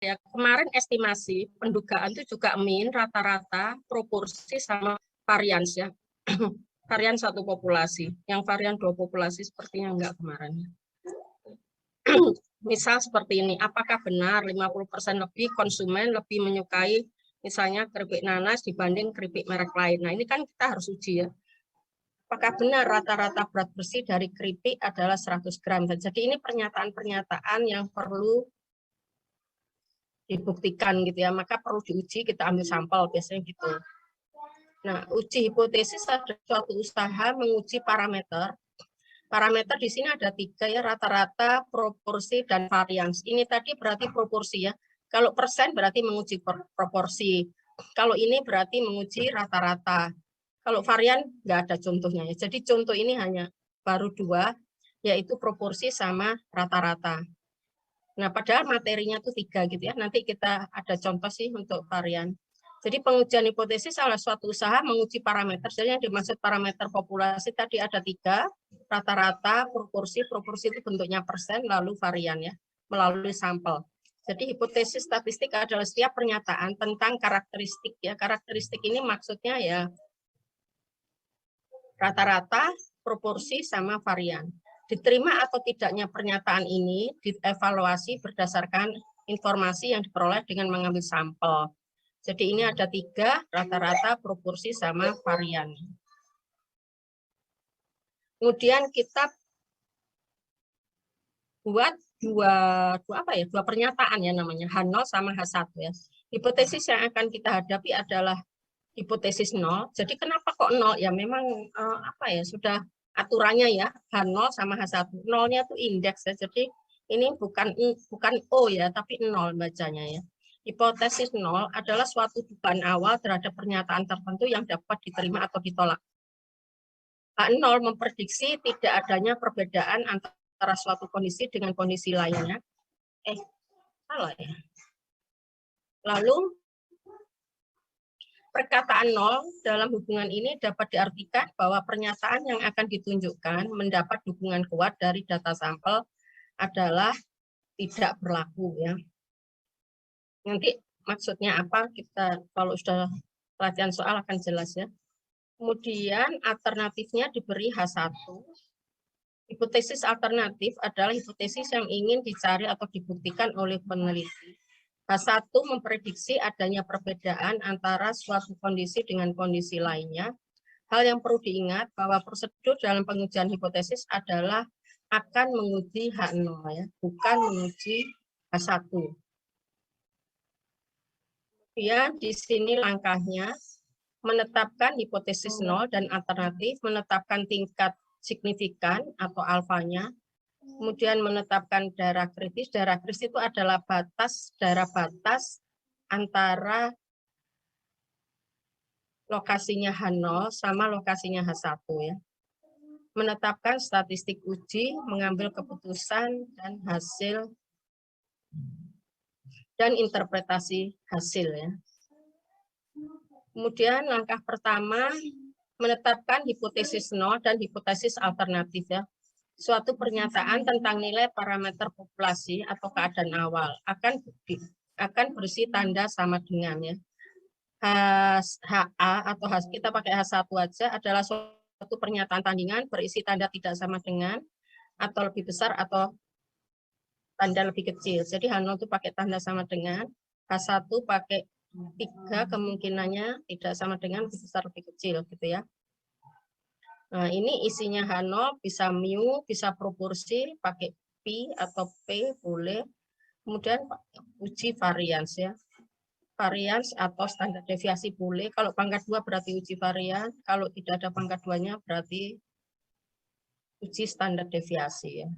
ya, kemarin estimasi pendugaan itu juga mean, rata-rata, proporsi sama varians ya. Varian satu populasi, yang varian dua populasi sepertinya enggak kemarin. Misal seperti ini, apakah benar 50% lebih konsumen lebih menyukai misalnya keripik nanas dibanding keripik merek lain. Nah ini kan kita harus uji ya. Apakah benar rata-rata berat bersih dari keripik adalah 100 gram. Jadi ini pernyataan-pernyataan yang perlu dibuktikan gitu ya, maka perlu diuji, kita ambil sampel biasanya gitu. Nah, uji hipotesis ada suatu usaha menguji parameter. Parameter di sini ada 3 ya, rata-rata, proporsi, dan varians. Ini tadi berarti proporsi ya. Kalau persen berarti menguji proporsi. Kalau ini berarti menguji rata-rata. Kalau varian nggak ada contohnya ya. Jadi contoh ini hanya baru 2, yaitu proporsi sama rata-rata. Nah, padahal materinya itu 3 gitu ya. Nanti kita ada contoh sih untuk varian. Jadi pengujian hipotesis adalah suatu usaha menguji parameter. Jadi yang dimaksud parameter populasi tadi ada 3, rata-rata, proporsi. Proporsi itu bentuknya persen, lalu varian ya, melalui sampel. Jadi hipotesis statistik adalah setiap pernyataan tentang karakteristik ya. Karakteristik ini maksudnya ya rata-rata, proporsi, sama varian. Diterima atau tidaknya pernyataan ini dievaluasi berdasarkan informasi yang diperoleh dengan mengambil sampel. Jadi ini ada 3, rata-rata, proporsi, sama varian. Kemudian kita buat dua pernyataan ya namanya, H0 sama H1 ya. Hipotesis yang akan kita hadapi adalah hipotesis 0. Jadi kenapa kok 0? Ya memang sudah aturannya ya, H0 sama H1. 0-nya itu indeks ya. Jadi ini bukan O ya, tapi 0 bacanya ya. Hipotesis 0 adalah suatu dugaan awal terhadap pernyataan tertentu yang dapat diterima atau ditolak. H0 memprediksi tidak adanya perbedaan antara suatu kondisi dengan kondisi lainnya. Salah ya. Lalu perkataan 0 dalam hubungan ini dapat diartikan bahwa pernyataan yang akan ditunjukkan mendapat dukungan kuat dari data sampel adalah tidak berlaku ya. Nanti maksudnya apa kita kalau sudah pelatihan soal akan jelas ya. Kemudian alternatifnya diberi H1. Hipotesis alternatif adalah hipotesis yang ingin dicari atau dibuktikan oleh peneliti. H1 memprediksi adanya perbedaan antara suatu kondisi dengan kondisi lainnya. Hal yang perlu diingat bahwa prosedur dalam pengujian hipotesis adalah akan menguji H0 ya, bukan menguji H1. Kemudian di sini langkahnya menetapkan hipotesis 0 dan alternatif, menetapkan tingkat signifikan atau alfanya, kemudian menetapkan daerah kritis. Daerah kritis itu adalah daerah batas antara lokasinya H0 sama lokasinya H1 ya. Menetapkan statistik uji, mengambil keputusan dan hasil dan interpretasi hasil ya. Kemudian langkah pertama menetapkan hipotesis 0 dan hipotesis alternatif ya. Suatu pernyataan tentang nilai parameter populasi atau keadaan awal akan berisi tanda sama dengan ya. HA atau kita pakai H1 aja adalah suatu pernyataan tandingan berisi tanda tidak sama dengan atau lebih besar atau tanda lebih kecil. Jadi H0 itu pakai tanda sama dengan, H1 pakai 3 kemungkinannya tidak sama dengan, lebih besar lebih kecil gitu ya. Nah, ini isinya H0 bisa mu, bisa proporsi, pakai pi atau p boleh. Kemudian uji varians ya. Varians atau standar deviasi boleh. Kalau pangkat 2 berarti uji varian, kalau tidak ada pangkat 2-nya berarti uji standar deviasi ya.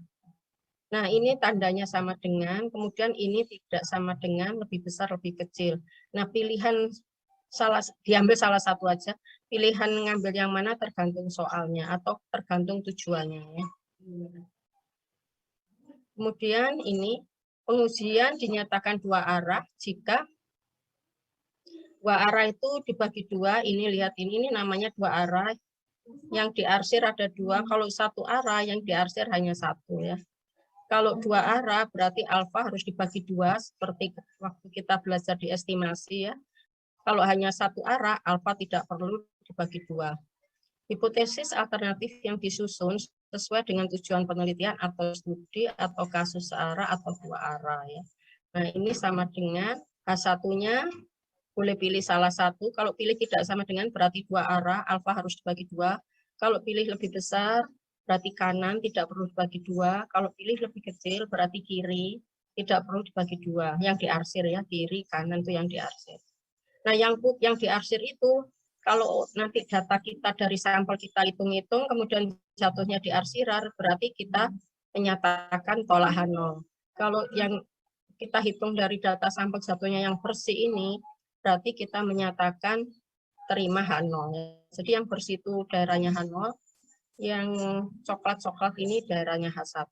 Nah, ini tandanya sama dengan, kemudian ini tidak sama dengan, lebih besar lebih kecil. Nah, pilihan diambil salah satu aja. Pilihan ngambil yang mana tergantung soalnya atau tergantung tujuannya ya. Kemudian ini pengujian dinyatakan 2 arah jika 2 arah itu dibagi 2. Ini lihat ini namanya 2 arah. Yang diarsir ada 2. Kalau 1 arah yang diarsir hanya 1 ya. Kalau dua arah berarti alfa harus dibagi dua seperti waktu kita belajar di estimasi ya. Kalau hanya satu arah, alfa tidak perlu dibagi dua. Hipotesis alternatif yang disusun sesuai dengan tujuan penelitian atau studi atau kasus searah atau dua arah ya. Nah, ini sama dengan H1-nya boleh pilih salah satu. Kalau pilih tidak sama dengan berarti dua arah, alfa harus dibagi dua. Kalau pilih lebih besar, berarti kanan tidak perlu dibagi dua. Kalau pilih lebih kecil, berarti kiri tidak perlu dibagi dua. Yang diarsir ya, kiri, kanan itu yang diarsir. Nah, yang diarsir itu, kalau nanti data kita dari sampel kita hitung-hitung, kemudian jatuhnya di arsirar, berarti kita menyatakan tolak H0. Kalau yang kita hitung dari data sampel jatuhnya yang bersih ini, berarti kita menyatakan terima H0. Jadi yang bersih itu daerahnya H0, yang coklat-coklat ini daerahnya H1.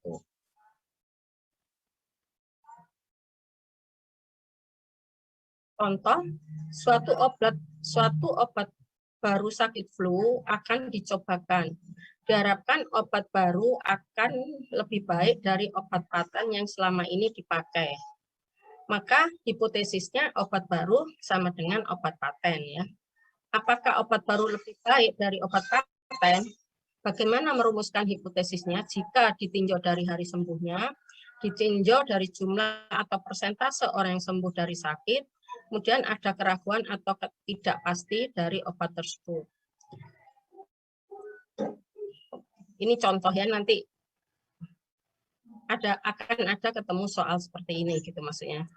Contoh, suatu obat baru sakit flu akan dicobakan. Diharapkan obat baru akan lebih baik dari obat paten yang selama ini dipakai. Maka hipotesisnya obat baru sama dengan obat paten ya. Apakah obat baru lebih baik dari obat paten? Bagaimana merumuskan hipotesisnya? Jika ditinjau dari hari sembuhnya, ditinjau dari jumlah atau persentase orang yang sembuh dari sakit, kemudian ada keraguan atau ketidakpasti dari obat tersebut. Ini contohnya nanti akan ada ketemu soal seperti ini gitu maksudnya.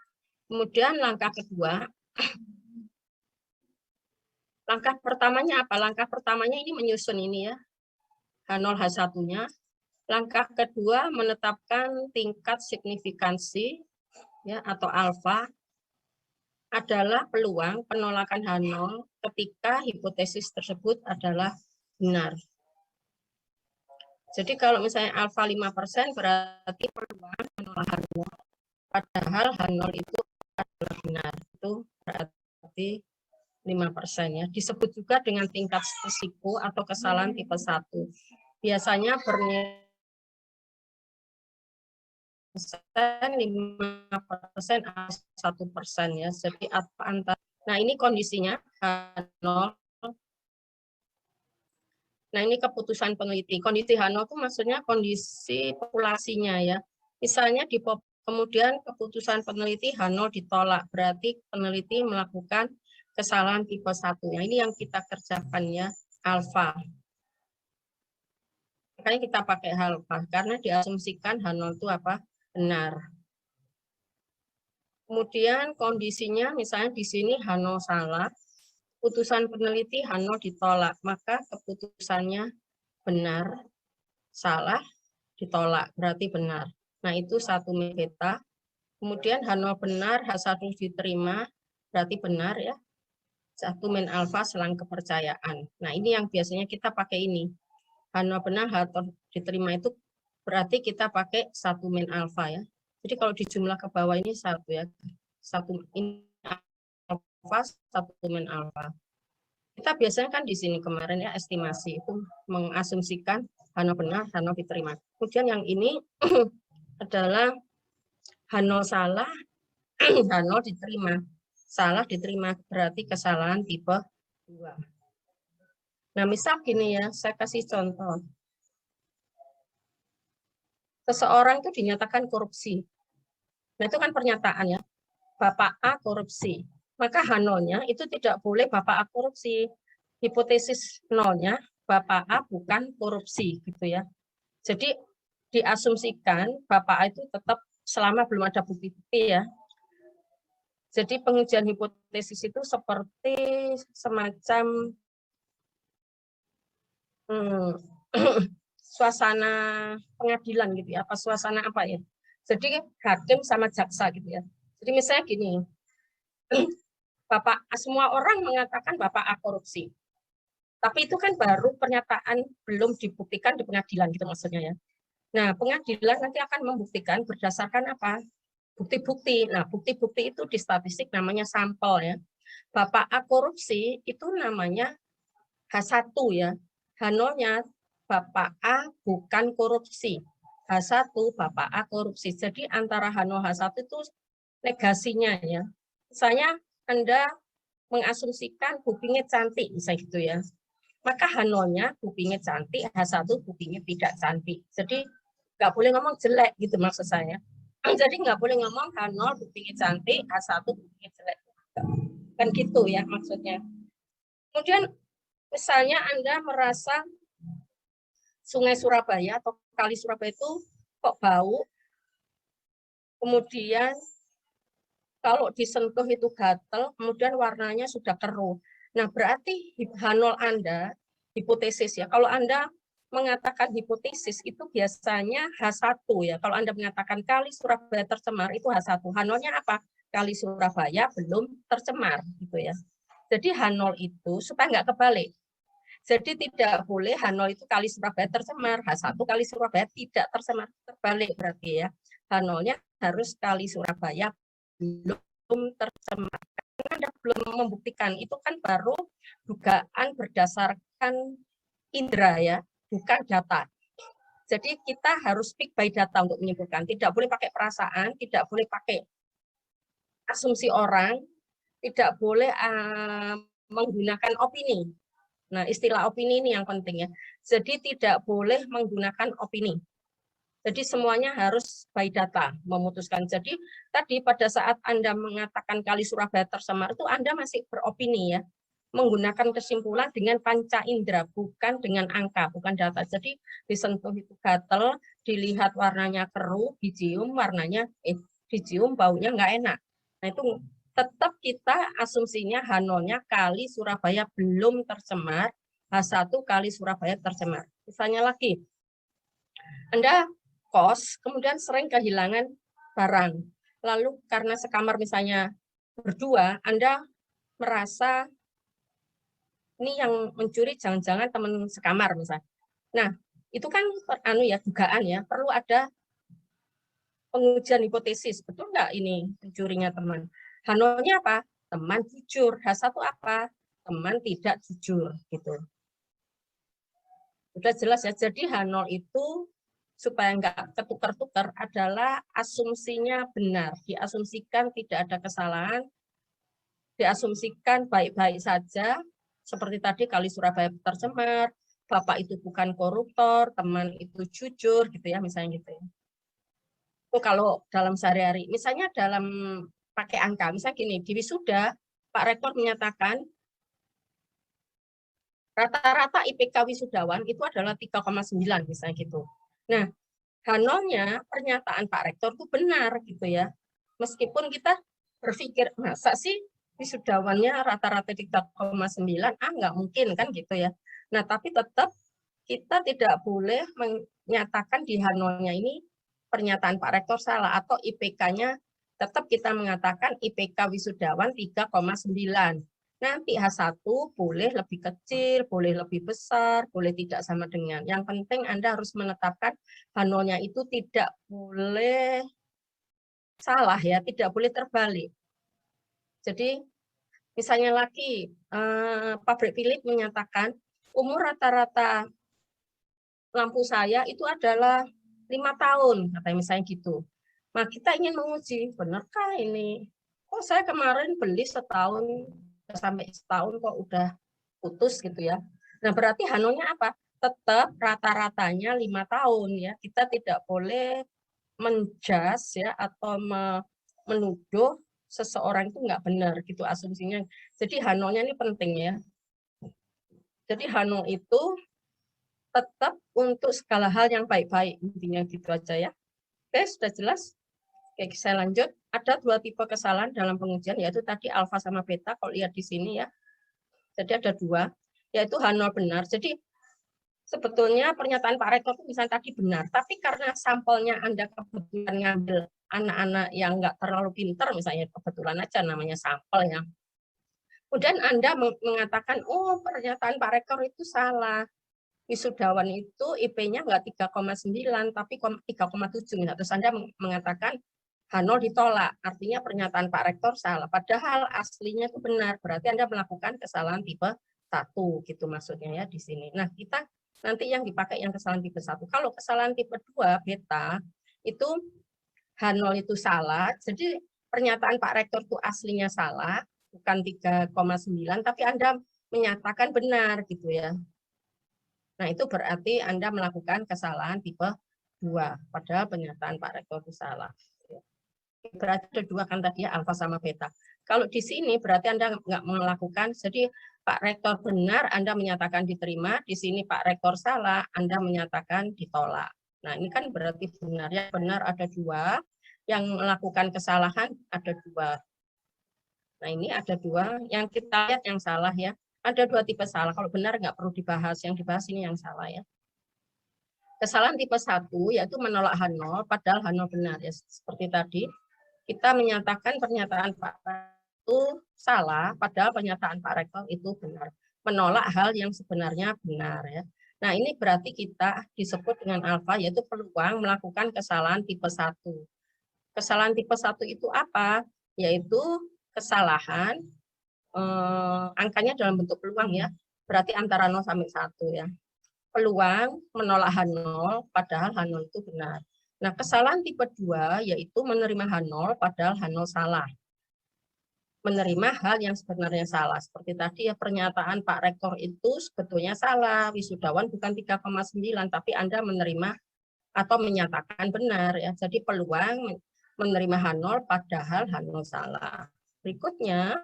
Kemudian langkah kedua, langkah pertamanya apa? Langkah pertamanya ini menyusun ini ya, H0 H1-nya. Langkah kedua menetapkan tingkat signifikansi ya atau alfa adalah peluang penolakan H0 ketika hipotesis tersebut adalah benar. Jadi kalau misalnya alfa 5% berarti peluang menolak H0, padahal H0 itu adalah benar. Itu berarti 5% ya. Disebut juga dengan tingkat risiko atau kesalahan tipe 1. Biasanya bernilai 5% atau 1% ya. Jadi antara. Nah ini kondisinya H0. Nah ini keputusan peneliti. Kondisi H0 itu maksudnya kondisi populasinya ya. Misalnya kemudian keputusan peneliti H0 ditolak. Berarti peneliti melakukan kesalahan tipe 1. Nah ini yang kita kerjakan ya, alfa. Makanya kita pakai alfa karena diasumsikan H0 itu apa? Benar. Kemudian kondisinya misalnya di sini H0 salah, putusan peneliti H0 ditolak, maka keputusannya benar, salah, ditolak, berarti benar. Nah itu 1 min beta. Kemudian H0 benar, H1 diterima, berarti benar ya. 1 min alfa selang kepercayaan. Nah ini yang biasanya kita pakai ini. H0 benar, H1 diterima itu berarti kita pakai 1 min alfa ya. Jadi kalau di jumlah ke bawah ini 1 ya. 1 min alfa, 1 min alfa. Kita biasanya kan di sini kemarin ya estimasi itu mengasumsikan H0 benar, H0 diterima. Kemudian yang ini adalah H0 salah, H0 diterima. Salah diterima berarti kesalahan tipe 2. Nah, misal gini ya, saya kasih contoh. Seseorang itu dinyatakan korupsi. Nah, itu kan pernyataan ya. Bapak A korupsi. Maka H0-nya itu tidak boleh Bapak A korupsi. Hipotesis nolnya Bapak A bukan korupsi gitu ya. Jadi diasumsikan Bapak A itu tetap selama belum ada bukti-bukti ya. Jadi pengujian hipotesis itu seperti semacam suasana pengadilan gitu ya, apa suasana apa ya. Jadi hakim sama jaksa gitu ya. Jadi misalnya gini, semua orang mengatakan Bapak A korupsi. Tapi itu kan baru pernyataan belum dibuktikan di pengadilan gitu maksudnya ya. Nah, pengadilan nanti akan membuktikan berdasarkan apa? Bukti-bukti. Nah, bukti-bukti itu di statistik namanya sampel ya. Bapak A korupsi itu namanya H1 ya. H0-nya Bapak A bukan korupsi. H1 Bapak A korupsi. Jadi antara H0 H1 itu negasinya ya. Misalnya Anda mengasumsikan Bu Pingit cantik, misalnya gitu ya. Maka H0-nya Bu Pingit cantik, H1 Bu Pingit tidak cantik. Jadi nggak boleh ngomong jelek gitu maksud saya. Jadi nggak boleh ngomong H0 Bu Pingit cantik, H1 Bu Pingit jelek. Kan gitu ya maksudnya. Kemudian misalnya Anda merasa Sungai Surabaya atau Kali Surabaya itu kok bau, kemudian kalau disentuh itu gatel, kemudian warnanya sudah keruh. Nah, berarti H0 Anda, hipotesis ya, kalau Anda mengatakan hipotesis itu biasanya H1 ya. Kalau Anda mengatakan Kali Surabaya tercemar itu H1. H0-nya apa? Kali Surabaya belum tercemar gitu ya. Jadi H0 itu supaya nggak kebalik. Jadi tidak boleh H0 itu Kali Surabaya tercemar, H1 Kali Surabaya tidak tercemar. Terbalik berarti ya. H0-nya harus Kali Surabaya belum tercemar. Karena Anda belum membuktikan, itu kan baru dugaan berdasarkan indera ya, bukan data. Jadi kita harus speak by data untuk menyimpulkan. Tidak boleh pakai perasaan, tidak boleh pakai asumsi orang, tidak boleh menggunakan opini. Nah, istilah opini ini yang penting ya. Jadi tidak boleh menggunakan opini. Jadi semuanya harus by data memutuskan. Jadi tadi pada saat Anda mengatakan Kali Surabaya tercemar itu Anda masih beropini ya. Menggunakan kesimpulan dengan panca indera, bukan dengan angka, bukan data. Jadi disentuh itu gatel, dilihat warnanya keruh, dicium warnanya, dicium baunya nggak enak. Nah itu tetap kita asumsinya H0-nya Kali Surabaya belum tercemar, H1 Kali Surabaya tercemar. Misalnya lagi, Anda kos, kemudian sering kehilangan barang. Lalu karena sekamar misalnya berdua, Anda merasa ini yang mencuri jangan-jangan teman sekamar misalnya. Nah, itu kan dugaan ya, perlu ada pengujian hipotesis. Betul nggak ini pencurinya teman? H0-nya apa? Teman jujur. H1 apa? Teman tidak jujur gitu. Sudah jelas ya. Jadi H0 itu supaya nggak ketukar-tukar adalah asumsinya benar. Diasumsikan tidak ada kesalahan, diasumsikan baik-baik saja, seperti tadi Kali Surabaya tercemar, Bapak itu bukan koruptor, teman itu jujur, gitu ya, misalnya gitu ya. Itu kalau dalam sehari-hari. Misalnya dalam pakai angka, misalnya gini, di wisuda, Pak Rektor menyatakan rata-rata IPK wisudawan itu adalah 3,9 misalnya gitu. Nah, H0-nya pernyataan Pak Rektor itu benar gitu ya. Meskipun kita berpikir, masa sih wisudawannya rata-rata 3,9, nggak mungkin kan gitu ya. Nah, tapi tetap kita tidak boleh menyatakan di H0-nya ini pernyataan Pak Rektor salah atau IPK-nya tetap kita mengatakan IPK wisudawan 3,9. Nanti H1 boleh lebih kecil, boleh lebih besar, boleh tidak sama dengan. Yang penting Anda harus menetapkan H0-nya itu tidak boleh salah ya, tidak boleh terbalik. Jadi misalnya lagi pabrik Philips menyatakan umur rata-rata lampu saya itu adalah 5 tahun, katanya misalnya gitu. Nah, kita ingin menguji, benarkah ini? Kok saya kemarin beli setahun, sampai setahun kok udah putus gitu ya. Nah, berarti H0-nya apa? Tetap rata-ratanya 5 tahun ya. Kita tidak boleh menjas ya atau menuduh seseorang itu nggak benar gitu asumsinya. Jadi H0-nya ini penting ya. Jadi H0 itu tetap untuk segala hal yang baik-baik, intinya gitu aja ya. Oke, sudah jelas? Oke, saya lanjut. Ada 2 tipe kesalahan dalam pengujian, yaitu tadi alfa sama beta, kalau lihat di sini ya. Jadi ada 2, yaitu H0 benar. Jadi sebetulnya pernyataan Pak Rektor itu misalnya tadi benar, tapi karena sampelnya Anda kebetulan ngambil anak-anak yang nggak terlalu pintar, misalnya kebetulan aja namanya sampel ya. Kemudian Anda mengatakan, oh pernyataan Pak Rektor itu salah. Wisudawan itu IP-nya nggak 3,9 tapi 3,7. Terus Anda mengatakan H0 ditolak, artinya pernyataan Pak Rektor salah. Padahal aslinya itu benar, berarti Anda melakukan kesalahan tipe 1 gitu maksudnya ya di sini. Nah, kita nanti yang dipakai yang kesalahan tipe 1. Kalau kesalahan tipe 2 beta itu H0 itu salah, jadi pernyataan Pak Rektor itu aslinya salah, bukan 3,9, tapi Anda menyatakan benar gitu ya. Nah, itu berarti Anda melakukan kesalahan tipe 2, padahal pernyataan Pak Rektor itu salah. Berarti ada 2 kan tadi ya, alfa sama beta. Kalau di sini berarti Anda nggak melakukan, jadi Pak Rektor benar, Anda menyatakan diterima, di sini Pak Rektor salah, Anda menyatakan ditolak. Nah, ini kan berarti benar. Yang benar ada 2, yang melakukan kesalahan ada 2. Nah, ini ada 2, yang kita lihat yang salah ya. Ada 2 tipe salah, kalau benar nggak perlu dibahas, yang dibahas ini yang salah ya. Kesalahan tipe 1 yaitu menolak H0, padahal H0 benar ya. Seperti tadi, kita menyatakan pernyataan Pak itu salah, padahal pernyataan Pak Rektor itu benar. Menolak hal yang sebenarnya benar ya. Nah, ini berarti kita disebut dengan alfa, yaitu peluang melakukan kesalahan tipe 1. Kesalahan tipe 1 itu apa? Yaitu kesalahan angkanya dalam bentuk peluang ya. Berarti antara 0 sampai 1 ya. Peluang menolak H0 padahal H0 itu benar. Nah, kesalahan tipe 2 yaitu menerima H0 padahal H0 salah. Menerima hal yang sebenarnya salah. Seperti tadi ya, pernyataan Pak Rektor itu sebetulnya salah. Wisudawan bukan 3,9, tapi Anda menerima atau menyatakan benar ya. Jadi peluang menerima H0 padahal H0 salah. Berikutnya,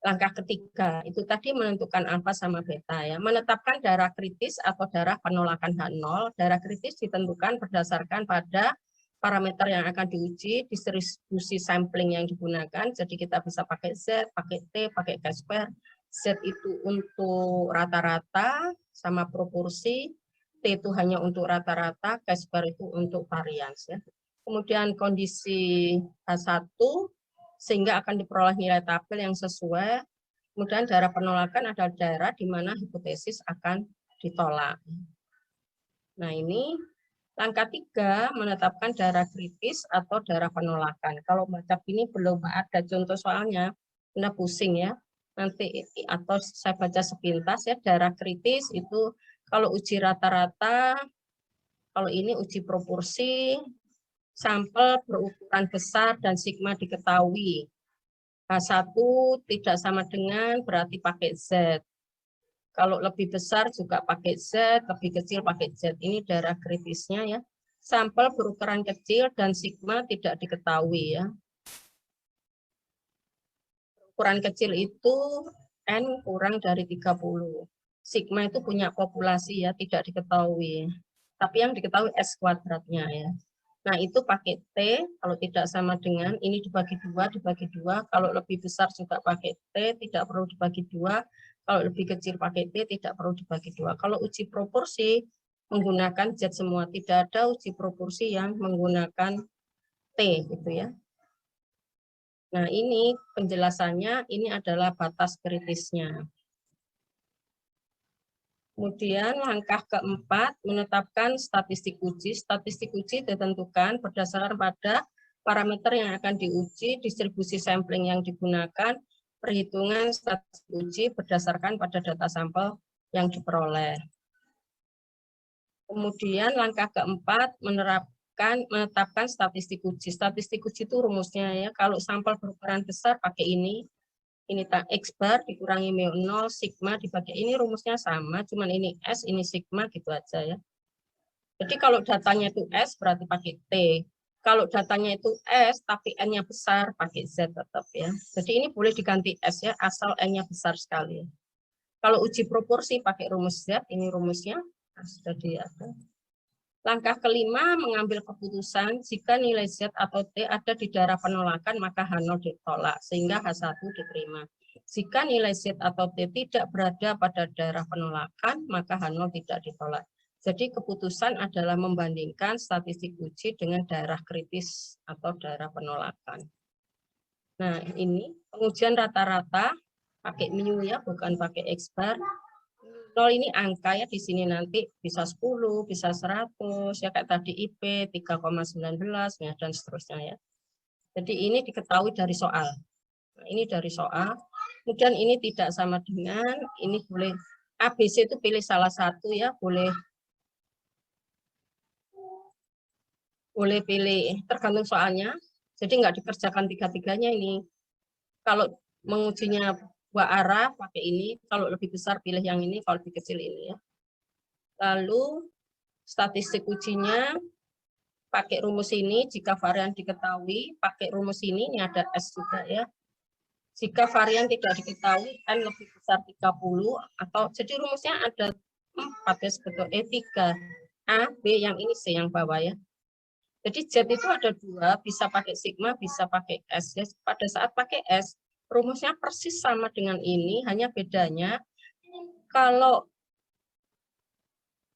langkah ketiga, itu tadi menentukan alfa sama beta ya. Menetapkan darah kritis atau darah penolakan H0. Darah kritis ditentukan berdasarkan pada parameter yang akan diuji, distribusi sampling yang digunakan. Jadi kita bisa pakai Z, pakai T, pakai chi-square. Z itu untuk rata-rata sama proporsi, T itu hanya untuk rata-rata, chi-square itu untuk varians ya. Kemudian kondisi H1 sehingga akan diperoleh nilai tabel yang sesuai. Kemudian darah penolakan adalah daerah di mana hipotesis akan ditolak. Nah, ini langkah 3, menetapkan darah kritis atau darah penolakan. Kalau baca ini belum ada contoh soalnya, Anda pusing ya. Nanti atau saya baca sepintas ya, darah kritis itu kalau uji rata-rata, kalau ini uji proporsi, sampel berukuran besar dan sigma diketahui. H1 tidak sama dengan berarti pakai Z. Kalau lebih besar juga pakai Z, lebih kecil pakai Z. Ini darah kritisnya ya. Sampel berukuran kecil dan sigma tidak diketahui ya. Ukuran kecil itu N kurang dari 30. Sigma itu punya populasi ya, tidak diketahui. Tapi yang diketahui S kuadratnya ya. Nah, itu pakai T, kalau tidak sama dengan, ini dibagi 2, kalau lebih besar juga pakai T, tidak perlu dibagi 2, kalau lebih kecil pakai T, tidak perlu dibagi 2. Kalau uji proporsi, menggunakan Z semua, tidak ada uji proporsi yang menggunakan T, gitu ya. Nah, ini penjelasannya, ini adalah batas kritisnya. Kemudian langkah keempat, menetapkan statistik uji. Statistik uji ditentukan berdasarkan pada parameter yang akan diuji, distribusi sampling yang digunakan, perhitungan statistik uji berdasarkan pada data sampel yang diperoleh. Kemudian langkah keempat, menetapkan statistik uji. Statistik uji itu rumusnya ya, kalau sampel berukuran besar pakai ini X bar dikurangi mu 0, sigma dibagi, ini rumusnya sama, cuman ini S, ini sigma gitu aja ya. Jadi kalau datanya itu S berarti pakai T. Kalau datanya itu S tapi N-nya besar pakai Z tetap ya. Jadi ini boleh diganti S ya, asal N-nya besar sekali. Kalau uji proporsi pakai rumus Z, ini rumusnya sudah ada. Langkah kelima, mengambil keputusan jika nilai Z atau T ada di darah penolakan, maka H0 ditolak, sehingga H1 diterima. Jika nilai Z atau T tidak berada pada darah penolakan, maka H0 tidak ditolak. Jadi keputusan adalah membandingkan statistik uji dengan darah kritis atau darah penolakan. Nah, ini pengujian rata-rata pakai mu ya, bukan pakai X bar. 0 ini angka ya, di sini nanti bisa 10, bisa 100, ya kayak tadi IP 3,19 ya, dan seterusnya ya. Jadi ini diketahui dari soal. Nah, ini dari soal. Kemudian ini tidak sama dengan, ini boleh ABC itu pilih salah satu ya, boleh pilih tergantung soalnya. Jadi nggak dikerjakan tiga-tiganya ini. Kalau mengujinya dua arah pakai ini, kalau lebih besar pilih yang ini, kalau lebih kecil ini ya. Lalu statistik ujinya pakai rumus ini, jika varian diketahui, pakai rumus ini ada S juga ya. Jika varian tidak diketahui, N lebih besar 30, atau jadi rumusnya ada 4 ya sebetulnya, 3, A, B, yang ini C yang bawah ya. Jadi Z itu ada 2, bisa pakai sigma, bisa pakai S. Ya. Pada saat pakai S, rumusnya persis sama dengan ini, hanya bedanya kalau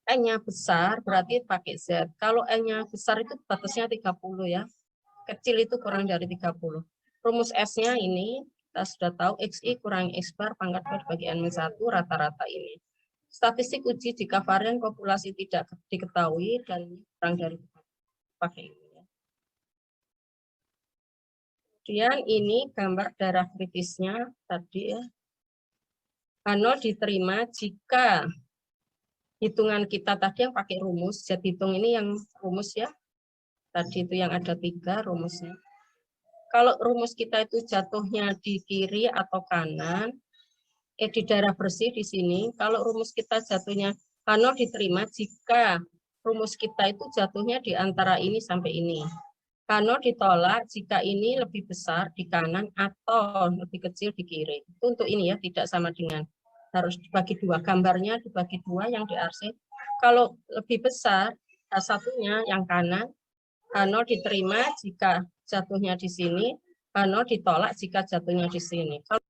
N-nya besar berarti pakai Z. Kalau N-nya besar itu batasnya 30 ya. Kecil itu kurang dari 30. Rumus S-nya ini kita sudah tahu XI kurang X bar pangkat 2 dibagi N-1 rata-rata ini. Statistik uji jika varian populasi tidak diketahui dan kurang dari pakai ini. Kemudian ini gambar darah kritisnya tadi ya. H0 diterima jika hitungan kita tadi yang pakai rumus, Z hitung ini yang rumus ya. Tadi itu yang ada 3 rumusnya. Kalau rumus kita itu jatuhnya di kiri atau kanan, di darah bersih di sini, kalau rumus kita jatuhnya H0 diterima jika rumus kita itu jatuhnya di antara ini sampai ini. H0 ditolak jika ini lebih besar di kanan atau lebih kecil di kiri. Itu untuk ini ya, tidak sama dengan harus dibagi 2. Gambarnya dibagi 2 yang di RC. Kalau lebih besar, satunya yang kanan, H0 diterima jika jatuhnya di sini, H0 ditolak jika jatuhnya di sini. Kalau